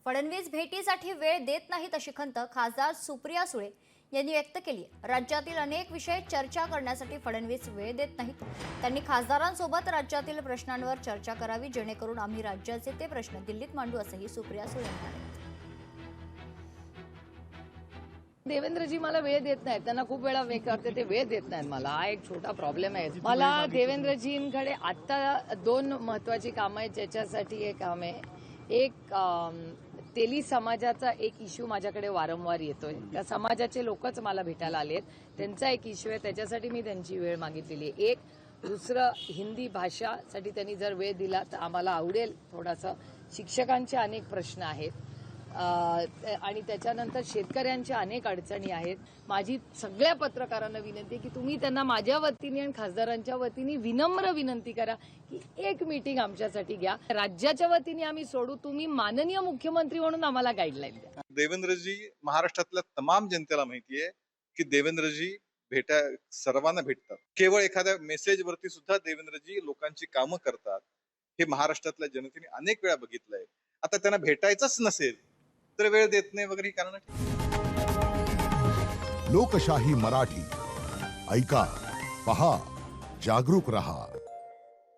फडणवीस भेटीसाठी वेळ देत नाहीत अशी खंत खासदार सुप्रिया सुळे यांनी व्यक्त केली आहे। राज्यातील अनेक विषय चर्चा करण्यासाठी फडणवीस वेळ देत नाहीत। त्यांनी खासदारांसोबत राज्यातील प्रश्नांवर चर्चा करावी, जेणेकरून आम्ही राज्याचे ते प्रश्न दिल्लीत मांडू, असंही सुप्रिया सुळे म्हणाले। देवेंद्रजी मला वेळ देत नाहीत, त्यांना खूप वेळा करते ते वेळ देत नाहीत मला। हा एक छोटा प्रॉब्लेम आहे मला। देवेंद्रजींकडे आता दोन महत्वाची कामं आहेत, ज्याच्यासाठी हे काम आहे। एक तेली समाजाचा एक इश्यू माझ्याकडे वारंवार येतोय, त्या समाजाचे लोकच मला भेटायला आलेत, त्यांचा एक इश्यू आहे, त्याच्यासाठी मी त्यांची वेळ मागितलेली आहे। एक दुसरं हिंदी भाषासाठी त्यांनी जर वेळ दिला तर आम्हाला आवडेल थोडासा। शिक्षकांचे अनेक प्रश्न आहेत आणि त्याच्यानंतर शेतकऱ्यांच्या अनेक अडचणी आहेत। माझी सगळ्या पत्रकारांना विनंती आहे की तुम्ही त्यांना माझ्या वतीने आणि खासदारांच्या वतीने विनम्र विनंती करा की एक मीटिंग आमच्यासाठी घ्या। राज्याच्या वतीने आम्ही सोडू, तुम्ही माननीय मुख्यमंत्री म्हणून आम्हाला गाईडलाईन द्या। देवेंद्रजी महाराष्ट्रातल्या तमाम जनतेला माहिती आहे की देवेंद्रजी सर्वांना भेटतात। केवळ एखाद्या मेसेजवरती सुद्धा देवेंद्रजी लोकांची कामं करतात, हे महाराष्ट्रातल्या जनतेने अनेक वेळा बघितलंय। आता त्यांना भेटायचंच नसेल तर वेळ देत नाही वगैरे ही कारण। लोकशाही मराठी ऐका, पहा, जागरूक रहा।